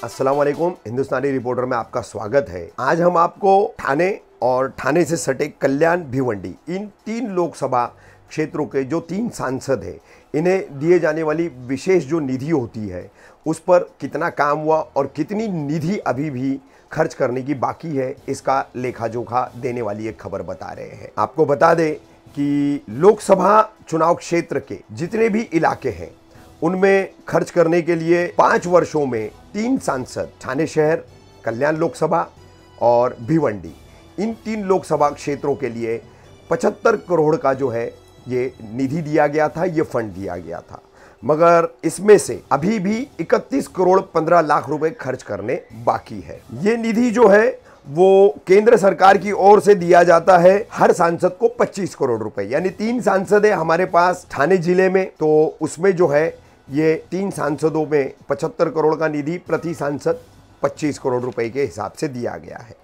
अस्सलाम वालेकुम। हिंदुस्तानी रिपोर्टर में आपका स्वागत है। आज हम आपको ठाणे और ठाणे से सटे कल्याण, भिवंडी, इन 3 लोकसभा क्षेत्रों के जो 3 सांसद हैं, इन्हें दिए जाने वाली विशेष जो निधि होती है उस पर कितना काम हुआ और कितनी निधि अभी भी खर्च करने की बाकी है, इसका लेखा जोखा देने वाली एक खबर बता रहे हैं। आपको बता दें कि लोकसभा चुनाव क्षेत्र के जितने भी इलाके हैं उनमें खर्च करने के लिए 5 वर्षों में 3 सांसद, ठाणे शहर, कल्याण लोकसभा और भिवंडी, इन 3 लोकसभा क्षेत्रों के लिए 75 करोड़ का जो है ये निधि दिया गया था, ये फंड दिया गया था। मगर इसमें से अभी भी 31 करोड़ 15 लाख रुपए खर्च करने बाकी है। ये निधि जो है वो केंद्र सरकार की ओर से दिया जाता है हर सांसद को 25 करोड़ रुपए, यानी 3 सांसद है हमारे पास ठाणे जिले में, तो उसमें जो है ये 3 सांसदों में 75 करोड़ का निधि प्रति सांसद 25 करोड़ रुपए के हिसाब से दिया गया है।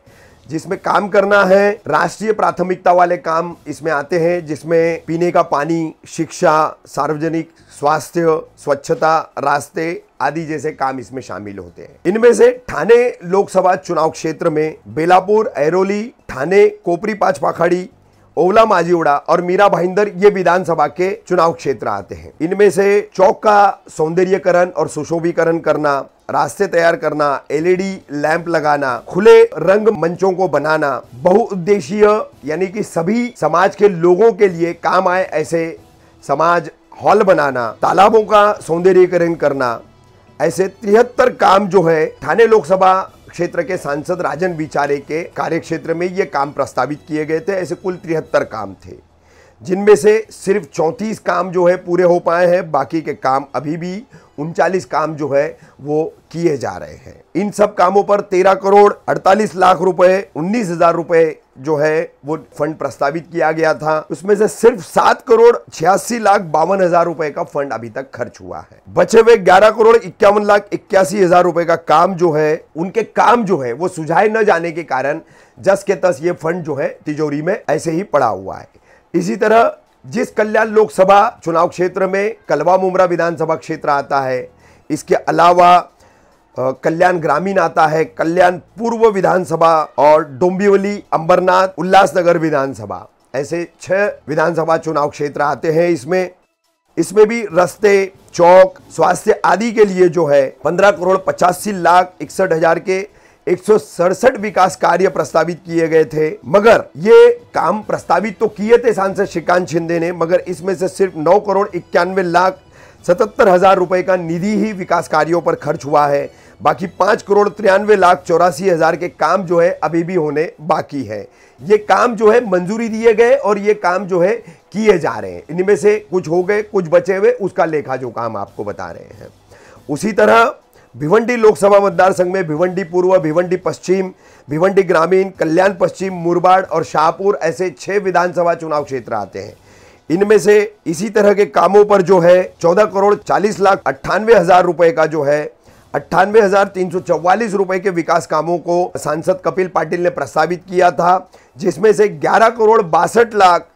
जिसमें काम करना है, राष्ट्रीय प्राथमिकता वाले काम इसमें आते हैं, जिसमें पीने का पानी, शिक्षा, सार्वजनिक स्वास्थ्य, स्वच्छता, रास्ते आदि जैसे काम इसमें शामिल होते हैं। इनमें से ठाणे लोकसभा चुनाव क्षेत्र में बेलापुर, ऐरोली, ठाणे, कोपरी पाचपाखाड़ी, ओवला माजीवड़ा और मीरा भाईंदर ये विधानसभा के चुनाव क्षेत्र आते हैं। इनमें से चौक का सौंदर्यीकरण और सुशोभीकरण करना, रास्ते तैयार करना, एलईडी लैंप लगाना, खुले रंग मंचों को बनाना, बहुउद्देशीय यानी कि सभी समाज के लोगों के लिए काम आए ऐसे समाज हॉल बनाना, तालाबों का सौंदर्यीकरण करना, ऐसे 73 काम जो है ठाणे लोकसभा क्षेत्र के सांसद राजन विचारे के कार्यक्षेत्र में ये काम प्रस्तावित किए गए थे। ऐसे कुल 73 काम थे, जिनमें से सिर्फ 34 काम जो है पूरे हो पाए हैं। बाकी के काम अभी भी 39 काम जो है वो किए जा रहे हैं। इन सब कामों पर 13 करोड़ 48 लाख रुपए 19,000 रुपए जो है वो फंड प्रस्तावित किया गया था। उसमें से सिर्फ 7 करोड़ 86 लाख 52,000 रुपए का फंड अभी तक खर्च हुआ है। बचे हुए 11 करोड़ 51 लाख 81,000 रुपए का काम जो है, उनके काम जो है वो सुझाए न जाने के कारण जस के तस ये फंड जो है तिजोरी में ऐसे ही पड़ा हुआ है। इसी तरह जिस कल्याण लोकसभा चुनाव क्षेत्र में कलवा मुमरा विधानसभा क्षेत्र आता है, इसके अलावा कल्याण ग्रामीण आता है, कल्याण पूर्व विधानसभा और डोंबिवली, अंबरनाथ, उल्लासनगर विधानसभा, ऐसे 6 विधानसभा चुनाव क्षेत्र आते हैं। इसमें भी रास्ते, चौक, स्वास्थ्य आदि के लिए जो है 15 करोड़ 85 लाख 61 हजार के 167 विकास कार्य प्रस्तावित किए गए थे। मगर ये काम प्रस्तावित तो किए थे सांसद श्रीकांत शिंदे ने, मगर इसमें से सिर्फ 9 करोड़ 91 लाख 77 हजार रुपए का निधि ही विकास कार्यों पर खर्च हुआ है। बाकी 5 करोड़ 93 लाख 84 हजार के काम जो है अभी भी होने बाकी है। ये काम जो है मंजूरी दिए गए और ये काम जो है किए जा रहे हैं। इनमें से कुछ हो गए, कुछ बचे हुए, उसका लेखा जो काम आपको बता रहे हैं। उसी तरह भिवंडी लोकसभा मतदार संघ में भिवंडी पूर्व, भिवंडी पश्चिम, भिवंडी ग्रामीण, कल्याण पश्चिम, मुरबाड और शाहपुर, ऐसे 6 विधानसभा चुनाव क्षेत्र आते हैं। इनमें से इसी तरह के कामों पर जो है 14 करोड़ 40 लाख 98 हजार रुपए का जो है 98,344 रुपए के विकास कामों को सांसद कपिल पाटिल ने प्रस्तावित किया था, जिसमें से 11 करोड़ 62 लाख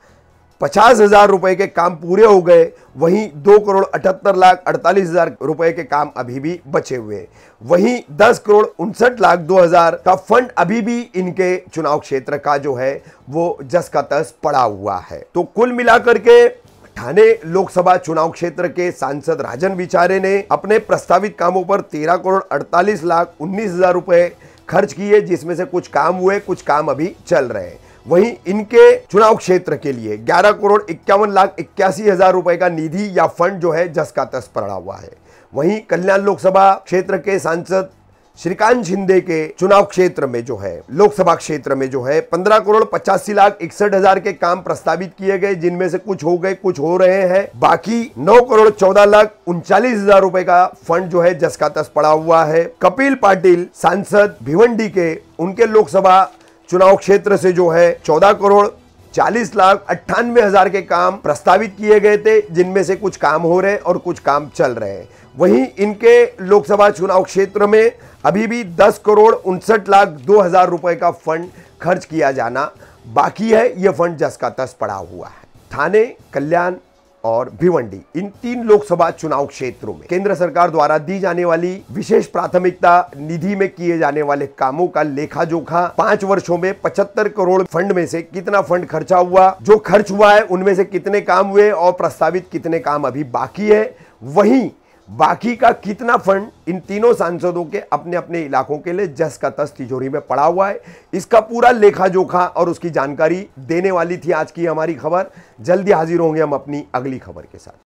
50 हजार रुपए के काम पूरे हो गए। वहीं 2 करोड़ 78 लाख 48 हजार रुपए के काम अभी भी बचे हुए। वहीं 10 करोड़ 59 लाख 2 हजार का फंड अभी भी इनके चुनाव क्षेत्र का जो है वो जस का तस पड़ा हुआ है। तो कुल मिलाकर के ठाणे लोकसभा चुनाव क्षेत्र के सांसद राजन विचारे ने अपने प्रस्तावित कामों पर 13 करोड़ 48 लाख 19,000 रुपए खर्च किए, जिसमें से कुछ काम हुए, कुछ काम अभी चल रहे हैं। वहीं इनके चुनाव क्षेत्र के लिए 11 करोड़ 51 लाख 81 हजार रुपए का निधि या फंड जो है जस का तस पड़ा हुआ है। वहीं कल्याण लोकसभा क्षेत्र के सांसद श्रीकांत शिंदे के चुनाव क्षेत्र में जो है, लोकसभा क्षेत्र में जो है 15 करोड़ 85 लाख 61 हजार के काम प्रस्तावित किए गए, जिनमें से कुछ हो गए, कुछ हो रहे हैं। बाकी 9 करोड़ 14 लाख 39 हजार रुपए का फंड जो है जस का तस पड़ा हुआ है। कपिल पाटिल सांसद भिवंडी के, उनके लोकसभा चुनाव क्षेत्र से जो है 14 करोड़ 40 लाख 98 हजार के काम प्रस्तावित किए गए थे, जिनमें से कुछ काम हो रहे और कुछ काम चल रहे हैं। वहीं इनके लोकसभा चुनाव क्षेत्र में अभी भी 10 करोड़ 59 लाख 2 हजार रुपए का फंड खर्च किया जाना बाकी है। यह फंड जस का तस पड़ा हुआ है। ठाणे, कल्याण और भिवंडी, इन 3 लोकसभा चुनाव क्षेत्रों में केंद्र सरकार द्वारा दी जाने वाली विशेष प्राथमिकता निधि में किए जाने वाले कामों का लेखा जोखा, 5 वर्षों में 75 करोड़ फंड में से कितना फंड खर्चा हुआ, जो खर्च हुआ है उनमें से कितने काम हुए और प्रस्तावित कितने काम अभी बाकी है, वहीं बाकी का कितना फंड इन तीनों सांसदों के अपने अपने इलाकों के लिए जस का तस तिजोरी में पड़ा हुआ है। इसका पूरा लेखा जोखा और उसकी जानकारी देने वाली थी आज की हमारी खबर। जल्दी हाजिर होंगे हम अपनी अगली खबर के साथ।